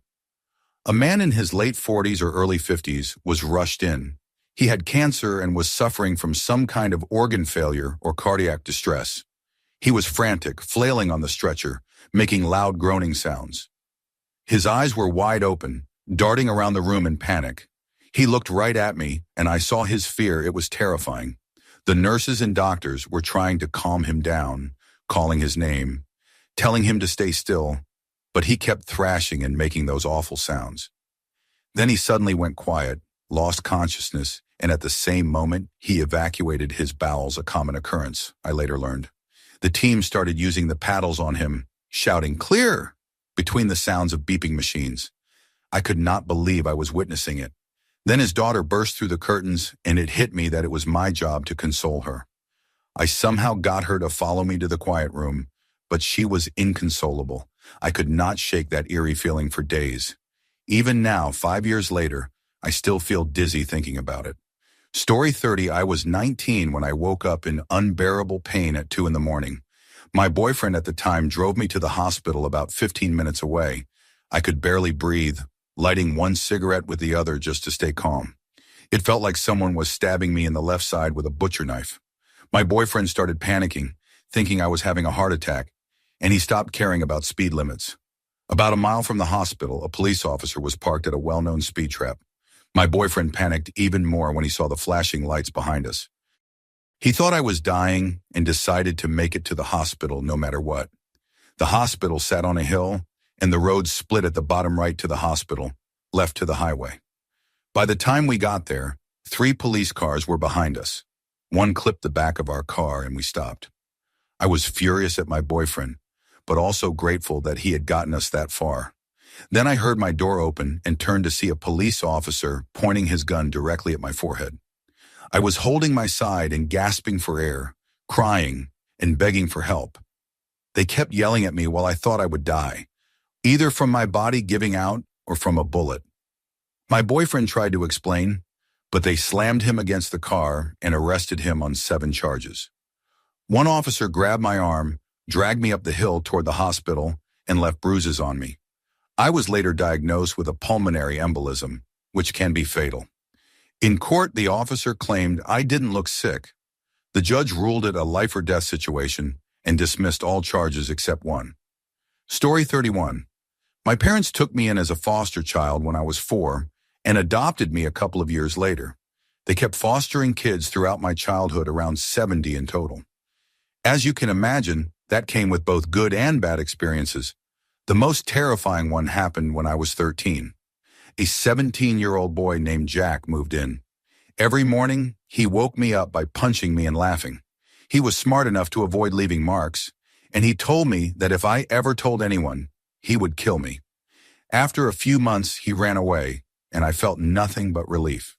A man in his late 40s or early 50s was rushed in. He had cancer and was suffering from some kind of organ failure or cardiac distress. He was frantic, flailing on the stretcher, making loud groaning sounds. His eyes were wide open, darting around the room in panic. He looked right at me, and I saw his fear. It was terrifying. The nurses and doctors were trying to calm him down, calling his name, telling him to stay still, but he kept thrashing and making those awful sounds. Then he suddenly went quiet, lost consciousness, and at the same moment, he evacuated his bowels, a common occurrence, I later learned. The team started using the paddles on him, shouting, "Clear!" between the sounds of beeping machines. I could not believe I was witnessing it. Then his daughter burst through the curtains, and it hit me that it was my job to console her. I somehow got her to follow me to the quiet room, but she was inconsolable. I could not shake that eerie feeling for days. Even now, 5 years later, I still feel dizzy thinking about it. Story 30, I was 19 when I woke up in unbearable pain at 2 in the morning. My boyfriend at the time drove me to the hospital about 15 minutes away. I could barely breathe, lighting one cigarette with the other just to stay calm. It felt like someone was stabbing me in the left side with a butcher knife. My boyfriend started panicking, thinking I was having a heart attack, and he stopped caring about speed limits. About a mile from the hospital, a police officer was parked at a well-known speed trap. My boyfriend panicked even more when he saw the flashing lights behind us. He thought I was dying and decided to make it to the hospital no matter what. The hospital sat on a hill, and the road split at the bottom right to the hospital, left to the highway. By the time we got there, 3 police cars were behind us. One clipped the back of our car, and we stopped. I was furious at my boyfriend, but also grateful that he had gotten us that far. Then I heard my door open and turned to see a police officer pointing his gun directly at my forehead. I was holding my side and gasping for air, crying and begging for help. They kept yelling at me while I thought I would die, either from my body giving out or from a bullet. My boyfriend tried to explain, but they slammed him against the car and arrested him on 7 charges. One officer grabbed my arm, dragged me up the hill toward the hospital, and left bruises on me. I was later diagnosed with a pulmonary embolism, which can be fatal. In court, the officer claimed I didn't look sick. The judge ruled it a life or death situation and dismissed all charges except one. Story 31. My parents took me in as a foster child when I was 4 and adopted me a couple of years later. They kept fostering kids throughout my childhood, around 70 in total. As you can imagine, that came with both good and bad experiences. The most terrifying one happened when I was 13. A 17-year-old boy named Jack moved in. Every morning, he woke me up by punching me and laughing. He was smart enough to avoid leaving marks, and he told me that if I ever told anyone, he would kill me. After a few months, he ran away, and I felt nothing but relief.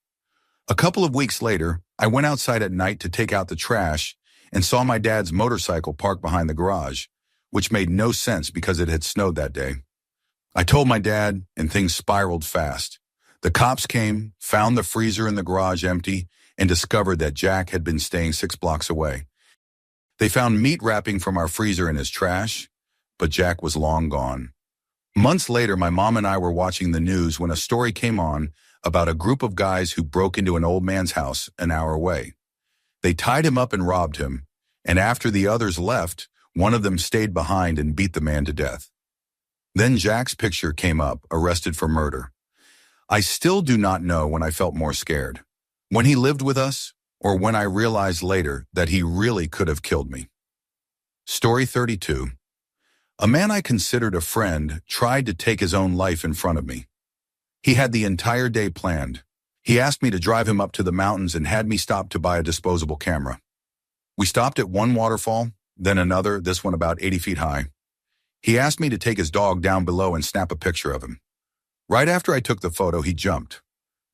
A couple of weeks later, I went outside at night to take out the trash and saw my dad's motorcycle parked behind the garage, which made no sense because it had snowed that day. I told my dad, and things spiraled fast. The cops came, found the freezer in the garage empty, and discovered that Jack had been staying 6 blocks away. They found meat wrapping from our freezer in his trash, but Jack was long gone. Months later, my mom and I were watching the news when a story came on about a group of guys who broke into an old man's house an hour away. They tied him up and robbed him, and after the others left, one of them stayed behind and beat the man to death. Then Jack's picture came up, arrested for murder. I still do not know when I felt more scared, when he lived with us, or when I realized later that he really could have killed me. Story 32. A man I considered a friend tried to take his own life in front of me. He had the entire day planned. He asked me to drive him up to the mountains and had me stop to buy a disposable camera. We stopped at one waterfall, then another, this one about 80 feet high. He asked me to take his dog down below and snap a picture of him. Right after I took the photo, he jumped.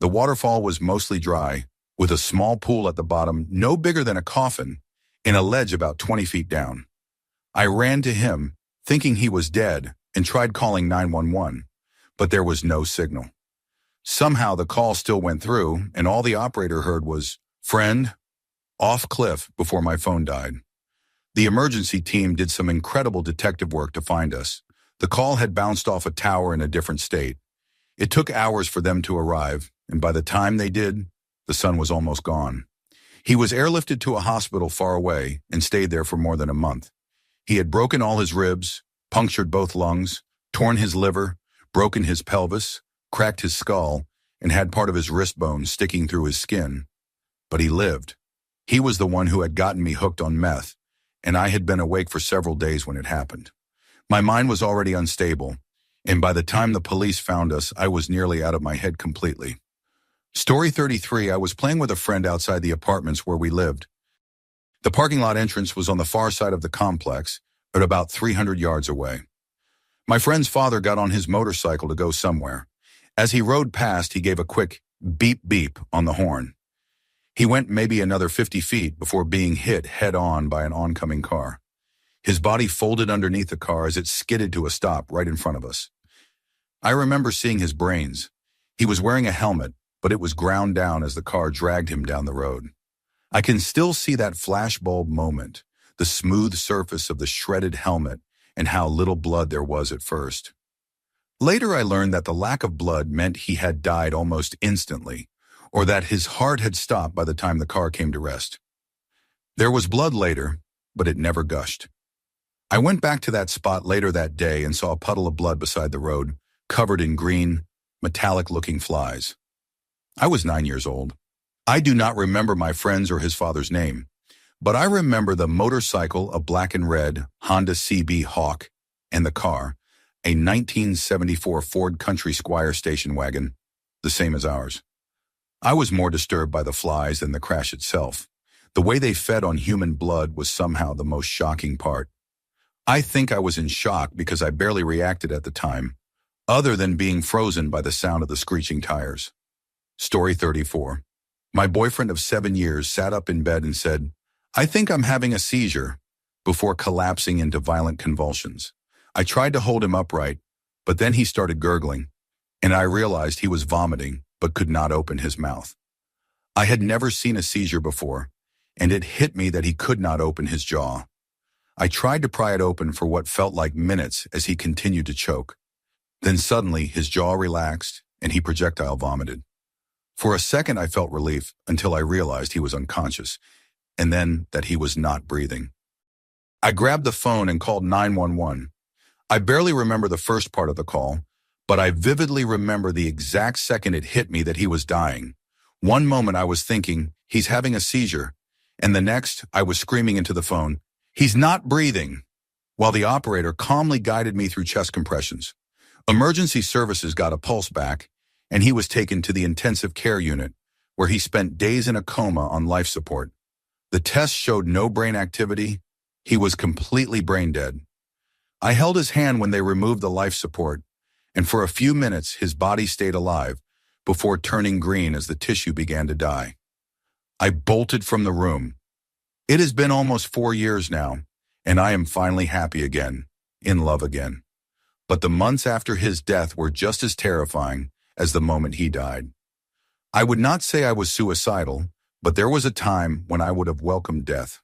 The waterfall was mostly dry, with a small pool at the bottom, no bigger than a coffin, in a ledge about 20 feet down. I ran to him, thinking he was dead, and tried calling 911, but there was no signal. Somehow the call still went through, and all the operator heard was, "Friend," off cliff, before my phone died. The emergency team did some incredible detective work to find us. The call had bounced off a tower in a different state. It took hours for them to arrive, and by the time they did, the son was almost gone. He was airlifted to a hospital far away and stayed there for more than a month. He had broken all his ribs, punctured both lungs, torn his liver, broken his pelvis, cracked his skull, and had part of his wrist bone sticking through his skin. But he lived. He was the one who had gotten me hooked on meth, and I had been awake for several days when it happened. My mind was already unstable, and by the time the police found us, I was nearly out of my head completely. Story 33, I was playing with a friend outside the apartments where we lived. The parking lot entrance was on the far side of the complex, at about 300 yards away. My friend's father got on his motorcycle to go somewhere. As he rode past, he gave a quick beep beep on the horn. He went maybe another 50 feet before being hit head-on by an oncoming car. His body folded underneath the car as it skidded to a stop right in front of us. I remember seeing his brains. He was wearing a helmet, but it was ground down as the car dragged him down the road. I can still see that flashbulb moment, the smooth surface of the shredded helmet, and how little blood there was at first. Later I learned that the lack of blood meant he had died almost instantly, or that his heart had stopped by the time the car came to rest. There was blood later, but it never gushed. I went back to that spot later that day and saw a puddle of blood beside the road, covered in green, metallic-looking flies. I was 9 years old. I do not remember my friend's or his father's name, but I remember the motorcycle, a black and red Honda CB Hawk, and the car, a 1974 Ford Country Squire station wagon, the same as ours. I was more disturbed by the flies than the crash itself. The way they fed on human blood was somehow the most shocking part. I think I was in shock because I barely reacted at the time, other than being frozen by the sound of the screeching tires. Story 34. My boyfriend of 7 years sat up in bed and said, "I think I'm having a seizure," before collapsing into violent convulsions. I tried to hold him upright, but then he started gurgling, and I realized he was vomiting but could not open his mouth. I had never seen a seizure before, and it hit me that he could not open his jaw. I tried to pry it open for what felt like minutes as he continued to choke. Then suddenly his jaw relaxed and he projectile vomited. For a second I felt relief until I realized he was unconscious, and then that he was not breathing. I grabbed the phone and called 911. I barely remember the first part of the call, but I vividly remember the exact second it hit me that he was dying. One moment I was thinking, he's having a seizure, and the next I was screaming into the phone, "He's not breathing," while the operator calmly guided me through chest compressions. Emergency services got a pulse back, and he was taken to the intensive care unit, where he spent days in a coma on life support. The tests showed no brain activity. He was completely brain dead. I held his hand when they removed the life support, and for a few minutes his body stayed alive before turning green as the tissue began to die. I bolted from the room. It has been almost 4 years now, and I am finally happy again, in love again. But the months after his death were just as terrifying as the moment he died. I would not say I was suicidal, but there was a time when I would have welcomed death.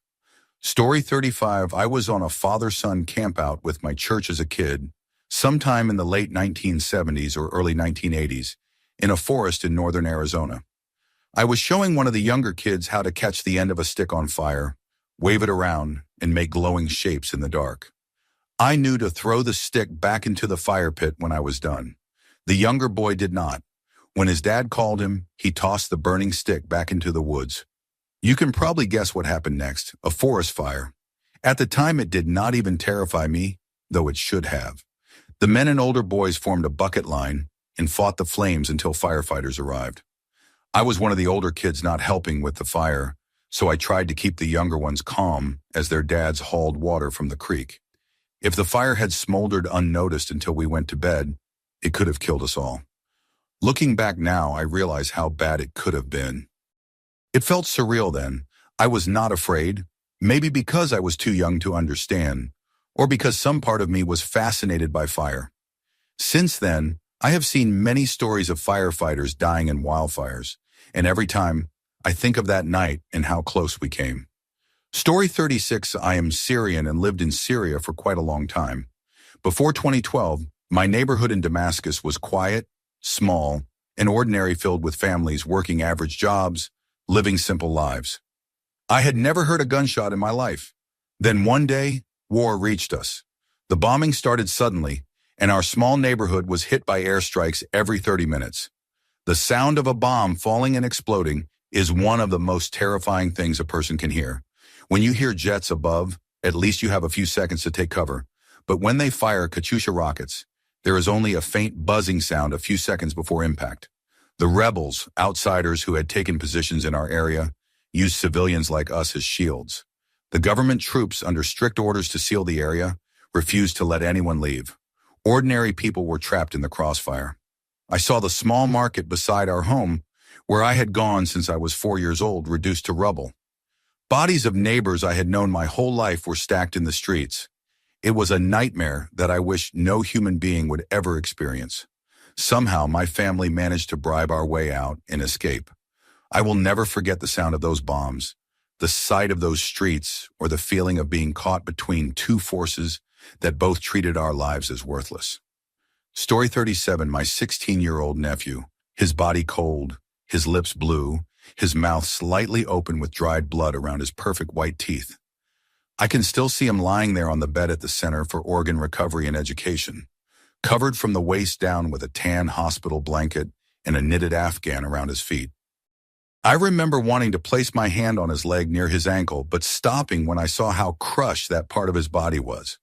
Story 35, I was on a father-son campout with my church as a kid, sometime in the late 1970s or early 1980s, in a forest in northern Arizona. I was showing one of the younger kids how to catch the end of a stick on fire, wave it around, and make glowing shapes in the dark. I knew to throw the stick back into the fire pit when I was done. The younger boy did not. When his dad called him, he tossed the burning stick back into the woods. You can probably guess what happened next, a forest fire. At the time, it did not even terrify me, though it should have. The men and older boys formed a bucket line and fought the flames until firefighters arrived. I was one of the older kids not helping with the fire, so I tried to keep the younger ones calm as their dads hauled water from the creek. If the fire had smoldered unnoticed until we went to bed, it could have killed us all. Looking back now, I realize how bad it could have been. It felt surreal then. I was not afraid, maybe because I was too young to understand, or because some part of me was fascinated by fire. Since then, I have seen many stories of firefighters dying in wildfires, and every time, I think of that night and how close we came. Story 36, I am Syrian and lived in Syria for quite a long time. Before 2012, my neighborhood in Damascus was quiet, small, and ordinary, filled with families working average jobs, living simple lives. I had never heard a gunshot in my life. Then one day, war reached us. The bombing started suddenly, and our small neighborhood was hit by airstrikes every 30 minutes. The sound of a bomb falling and exploding is one of the most terrifying things a person can hear. When you hear jets above, at least you have a few seconds to take cover. But when they fire Katyusha rockets, there is only a faint buzzing sound a few seconds before impact. The rebels, outsiders who had taken positions in our area, used civilians like us as shields. The government troops, under strict orders to seal the area, refused to let anyone leave. Ordinary people were trapped in the crossfire. I saw the small market beside our home, where I had gone since I was 4 years old, reduced to rubble. Bodies of neighbors I had known my whole life were stacked in the streets. It was a nightmare that I wish no human being would ever experience. Somehow my family managed to bribe our way out and escape. I will never forget the sound of those bombs, the sight of those streets, or the feeling of being caught between two forces that both treated our lives as worthless. Story 37, my 16-year-old nephew, his body cold, his lips blue, his mouth slightly open with dried blood around his perfect white teeth. I can still see him lying there on the bed at the Center for Organ Recovery and Education, covered from the waist down with a tan hospital blanket and a knitted afghan around his feet. I remember wanting to place my hand on his leg near his ankle, but stopping when I saw how crushed that part of his body was.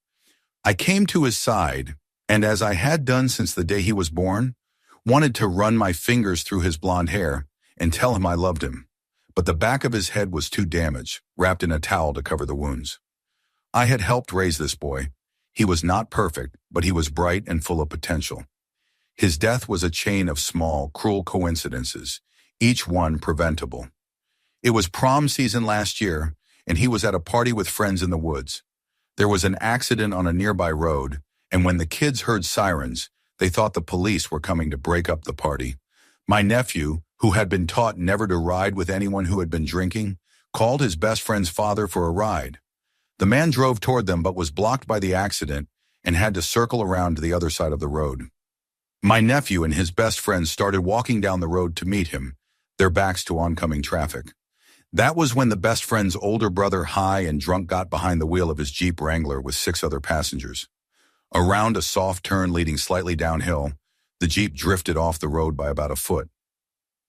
I came to his side, and as I had done since the day he was born, wanted to run my fingers through his blonde hair and tell him I loved him. But the back of his head was too damaged, wrapped in a towel to cover the wounds. I had helped raise this boy. He was not perfect, but he was bright and full of potential. His death was a chain of small, cruel coincidences, each one preventable. It was prom season last year, and he was at a party with friends in the woods. There was an accident on a nearby road, and when the kids heard sirens, they thought the police were coming to break up the party. My nephew, who had been taught never to ride with anyone who had been drinking, called his best friend's father for a ride. The man drove toward them but was blocked by the accident and had to circle around to the other side of the road. My nephew and his best friend started walking down the road to meet him, their backs to oncoming traffic. That was when the best friend's older brother, high and drunk, got behind the wheel of his Jeep Wrangler with 6 other passengers. Around a soft turn leading slightly downhill, the Jeep drifted off the road by about a foot.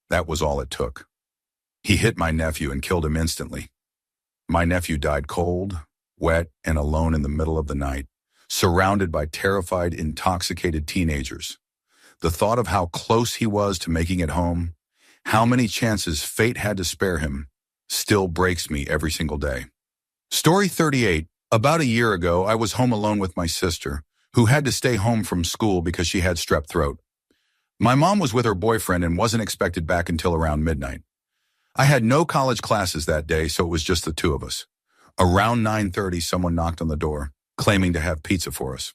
That was all it took. He hit my nephew and killed him instantly. My nephew died cold, wet, and alone in the middle of the night, surrounded by terrified, intoxicated teenagers. The thought of how close he was to making it home, how many chances fate had to spare him, still breaks me every single day. Story 38. About a year ago, I was home alone with my sister, who had to stay home from school because she had strep throat. My mom was with her boyfriend and wasn't expected back until around midnight. I had no college classes that day, so it was just the two of us. Around 9:30, someone knocked on the door, claiming to have pizza for us.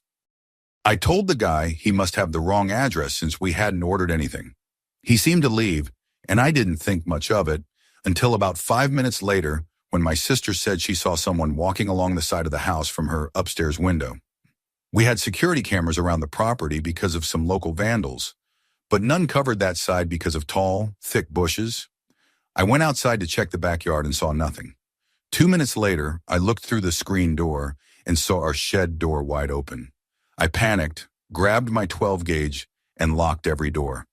I told the guy he must have the wrong address since we hadn't ordered anything. He seemed to leave, and I didn't think much of it until about 5 minutes later when my sister said she saw someone walking along the side of the house from her upstairs window. We had security cameras around the property because of some local vandals, but none covered that side because of tall, thick bushes. I went outside to check the backyard and saw nothing. 2 minutes later, I looked through the screen door and saw our shed door wide open. I panicked, grabbed my 12 gauge, and locked every door.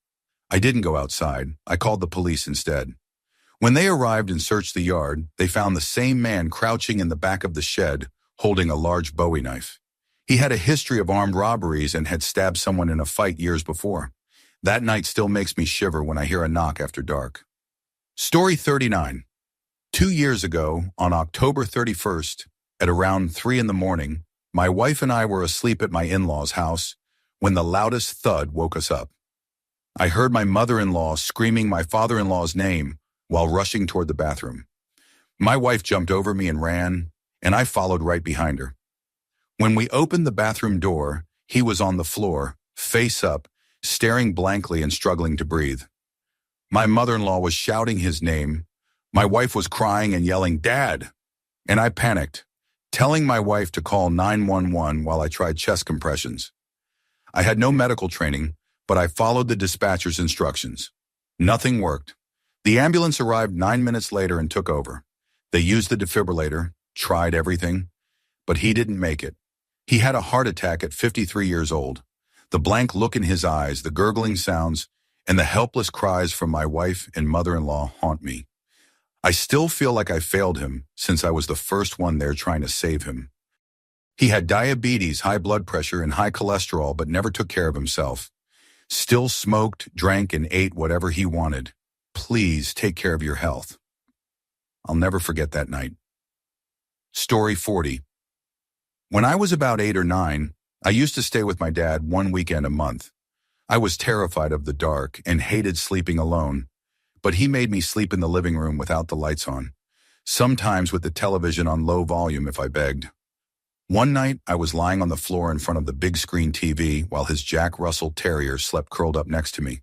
I didn't go outside. I called the police instead. When they arrived and searched the yard, they found the same man crouching in the back of the shed, holding a large Bowie knife. He had a history of armed robberies and had stabbed someone in a fight years before. That night still makes me shiver when I hear a knock after dark. Story 39. 2 years ago, on October 31st, at around 3 in the morning, my wife and I were asleep at my in-laws' house when the loudest thud woke us up. I heard my mother-in-law screaming my father-in-law's name while rushing toward the bathroom. My wife jumped over me and ran, and I followed right behind her. When we opened the bathroom door, he was on the floor, face up, staring blankly and struggling to breathe. My mother-in-law was shouting his name. My wife was crying and yelling, "Dad!" And I panicked, telling my wife to call 911 while I tried chest compressions. I had no medical training, but I followed the dispatcher's instructions. Nothing worked. The ambulance arrived 9 minutes later and took over. They used the defibrillator, tried everything, but he didn't make it. He had a heart attack at 53 years old. The blank look in his eyes, the gurgling sounds, and the helpless cries from my wife and mother-in-law haunt me. I still feel like I failed him since I was the first one there trying to save him. He had diabetes, high blood pressure, and high cholesterol, but never took care of himself. Still smoked, drank, and ate whatever he wanted. Please take care of your health. I'll never forget that night. Story 40. When I was about 8 or 9, I used to stay with my dad one weekend a month. I was terrified of the dark and hated sleeping alone, but he made me sleep in the living room without the lights on, sometimes with the television on low volume if I begged. One night, I was lying on the floor in front of the big screen TV while his Jack Russell Terrier slept curled up next to me.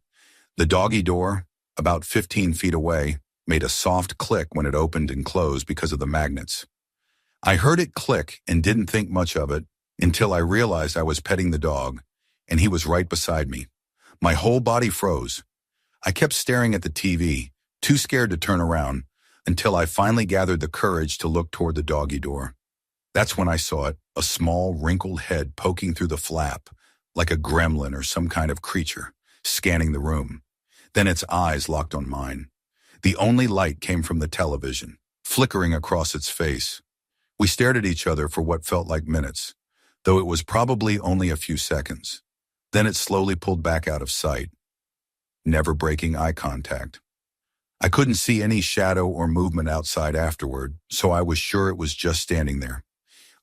The doggy door, about 15 feet away, made a soft click when it opened and closed because of the magnets. I heard it click and didn't think much of it until I realized I was petting the dog, and he was right beside me. My whole body froze. I kept staring at the TV, too scared to turn around, until I finally gathered the courage to look toward the doggy door. That's when I saw it, a small, wrinkled head poking through the flap, like a gremlin or some kind of creature, scanning the room. Then its eyes locked on mine. The only light came from the television, flickering across its face. We stared at each other for what felt like minutes, though it was probably only a few seconds. Then it slowly pulled back out of sight, never breaking eye contact. I couldn't see any shadow or movement outside afterward, so I was sure it was just standing there.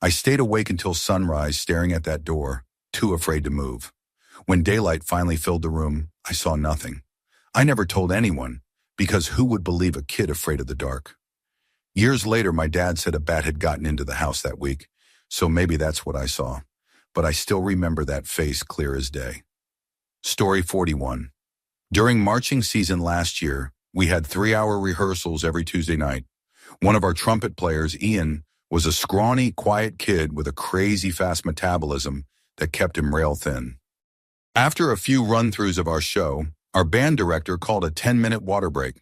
I stayed awake until sunrise staring at that door, too afraid to move. When daylight finally filled the room, I saw nothing. I never told anyone, because who would believe a kid afraid of the dark? Years later, my dad said a bat had gotten into the house that week, so maybe that's what I saw. But I still remember that face clear as day. Story 41. During marching season last year, we had 3-hour rehearsals every Tuesday night. One of our trumpet players, Ian, was a scrawny, quiet kid with a crazy fast metabolism that kept him rail thin. After a few run-throughs of our show, our band director called a 10-minute water break.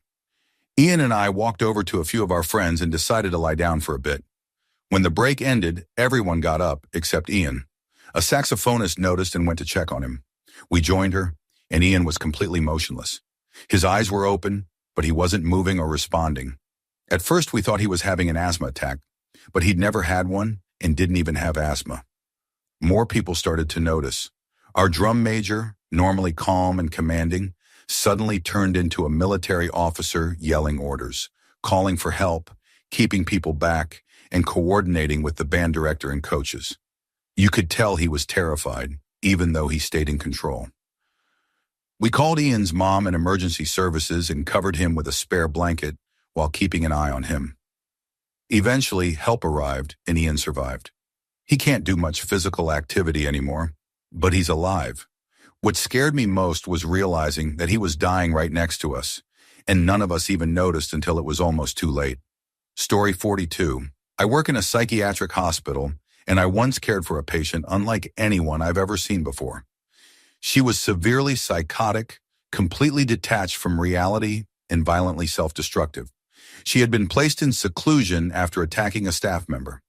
Ian and I walked over to a few of our friends and decided to lie down for a bit. When the break ended, everyone got up except Ian. A saxophonist noticed and went to check on him. We joined her, and Ian was completely motionless. His eyes were open, but he wasn't moving or responding. At first, we thought he was having an asthma attack, but he'd never had one and didn't even have asthma. More people started to notice. Our drum major, normally calm and commanding, suddenly turned into a military officer yelling orders, calling for help, keeping people back, and coordinating with the band director and coaches. You could tell he was terrified, even though he stayed in control. We called Ian's mom and emergency services and covered him with a spare blanket while keeping an eye on him. Eventually, help arrived and Ian survived. He can't do much physical activity anymore, but he's alive. What scared me most was realizing that he was dying right next to us, and none of us even noticed until it was almost too late. Story 42. I work in a psychiatric hospital, and I once cared for a patient unlike anyone I've ever seen before. She was severely psychotic, completely detached from reality, and violently self-destructive. She had been placed in seclusion after attacking a staff member.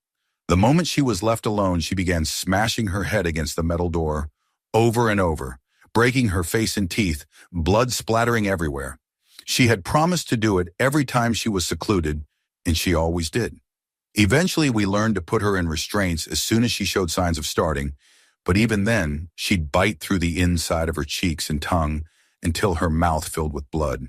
The moment she was left alone, she began smashing her head against the metal door, over and over, breaking her face and teeth, blood splattering everywhere. She had promised to do it every time she was secluded, and she always did. Eventually, we learned to put her in restraints as soon as she showed signs of starting, but even then, she'd bite through the inside of her cheeks and tongue until her mouth filled with blood.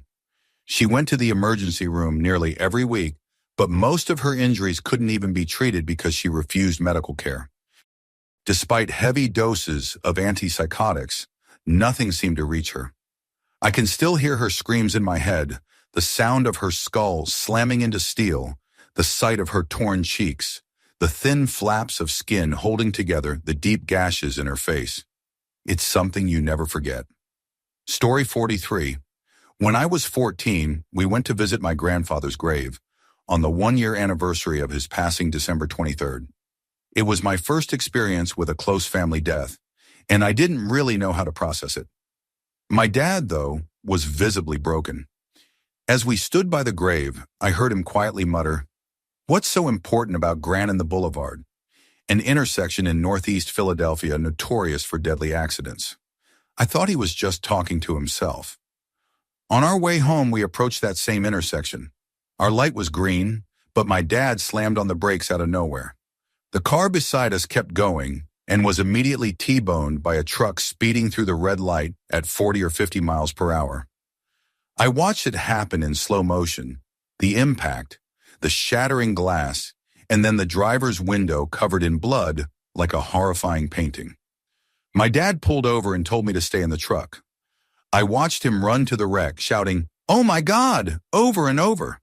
She went to the emergency room nearly every week, but most of her injuries couldn't even be treated because she refused medical care. Despite heavy doses of antipsychotics, nothing seemed to reach her. I can still hear her screams in my head, the sound of her skull slamming into steel, the sight of her torn cheeks, the thin flaps of skin holding together the deep gashes in her face. It's something you never forget. Story 43. When I was 14, we went to visit my grandfather's grave on the 1-year anniversary of his passing December 23rd. It was my first experience with a close family death, and I didn't really know how to process it. My dad, though, was visibly broken. As we stood by the grave, I heard him quietly mutter, "What's so important about Grand the Boulevard, an intersection in northeast Philadelphia notorious for deadly accidents?" I thought he was just talking to himself. On our way home, we approached that same intersection. Our light was green, but my dad slammed on the brakes out of nowhere. The car beside us kept going and was immediately T-boned by a truck speeding through the red light at 40 or 50 miles per hour. I watched it happen in slow motion, the impact, the shattering glass, and then the driver's window covered in blood like a horrifying painting. My dad pulled over and told me to stay in the truck. I watched him run to the wreck, shouting, "Oh my God!" over and over.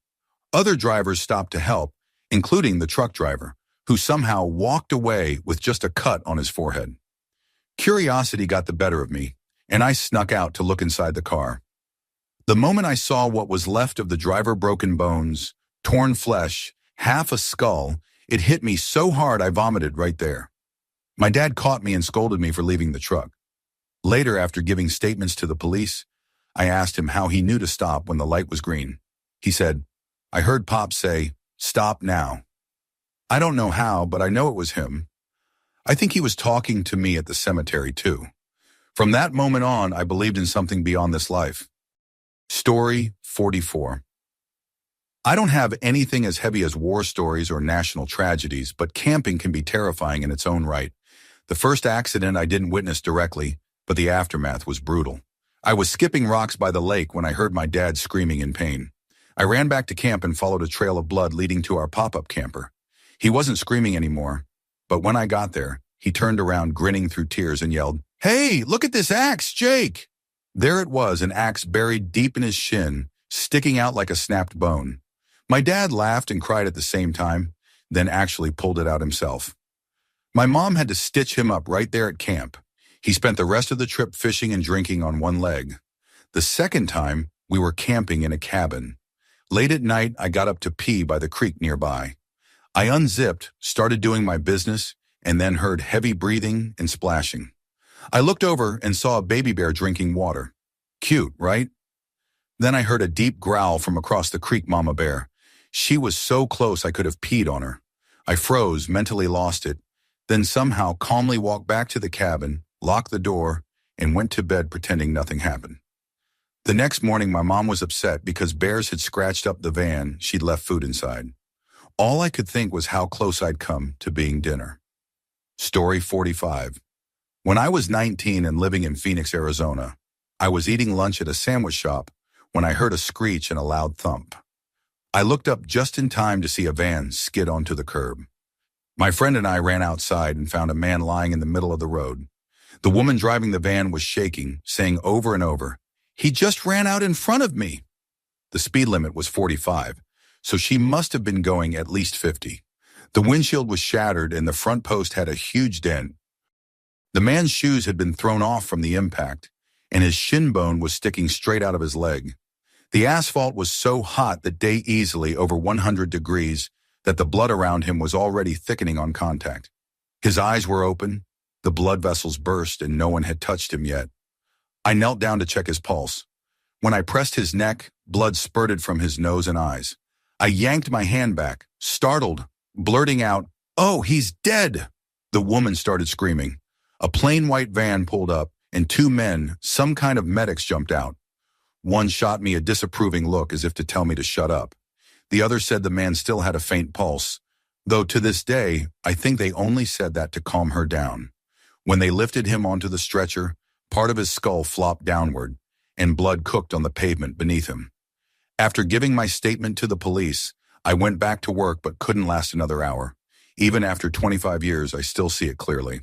Other drivers stopped to help, including the truck driver, who somehow walked away with just a cut on his forehead. Curiosity got the better of me, and I snuck out to look inside the car. The moment I saw what was left of the driver, broken bones, torn flesh, half a skull, it hit me so hard I vomited right there. My dad caught me and scolded me for leaving the truck. Later, after giving statements to the police, I asked him how he knew to stop when the light was green. He said, "I heard Pop say, 'Stop now.'" I don't know how, but I know it was him. I think he was talking to me at the cemetery too. From that moment on, I believed in something beyond this life. Story 44. I don't have anything as heavy as war stories or national tragedies, but camping can be terrifying in its own right. The first accident I didn't witness directly, but the aftermath was brutal. I was skipping rocks by the lake when I heard my dad screaming in pain. I ran back to camp and followed a trail of blood leading to our pop-up camper. He wasn't screaming anymore, but when I got there, he turned around grinning through tears and yelled, "Hey, look at this axe, Jake!" There it was, an axe buried deep in his shin, sticking out like a snapped bone. My dad laughed and cried at the same time, then actually pulled it out himself. My mom had to stitch him up right there at camp. He spent the rest of the trip fishing and drinking on one leg. The second time, we were camping in a cabin. Late at night, I got up to pee by the creek nearby. I unzipped, started doing my business, and then heard heavy breathing and splashing. I looked over and saw a baby bear drinking water. Cute, right? Then I heard a deep growl from across the creek, Mama Bear. She was so close I could have peed on her. I froze, mentally lost it, then somehow calmly walked back to the cabin, locked the door, and went to bed pretending nothing happened. The next morning, my mom was upset because bears had scratched up the van she'd left food inside. All I could think was how close I'd come to being dinner. Story 45. When I was 19 and living in Phoenix, Arizona, I was eating lunch at a sandwich shop when I heard a screech and a loud thump. I looked up just in time to see a van skid onto the curb. My friend and I ran outside and found a man lying in the middle of the road. The woman driving the van was shaking, saying over and over, "He just ran out in front of me." The speed limit was 45, so she must have been going at least 50. The windshield was shattered and the front post had a huge dent. The man's shoes had been thrown off from the impact, and his shin bone was sticking straight out of his leg. The asphalt was so hot that day easily over 100 degrees that the blood around him was already thickening on contact. His eyes were open, the blood vessels burst, and no one had touched him yet. I knelt down to check his pulse. When I pressed his neck, blood spurted from his nose and eyes. I yanked my hand back, startled, blurting out, "Oh, he's dead!" The woman started screaming. A plain white van pulled up, and two men, some kind of medics, jumped out. One shot me a disapproving look as if to tell me to shut up. The other said the man still had a faint pulse, though to this day, I think they only said that to calm her down. When they lifted him onto the stretcher, part of his skull flopped downward, and blood cooked on the pavement beneath him. After giving my statement to the police, I went back to work but couldn't last another hour. Even after 25 years, I still see it clearly.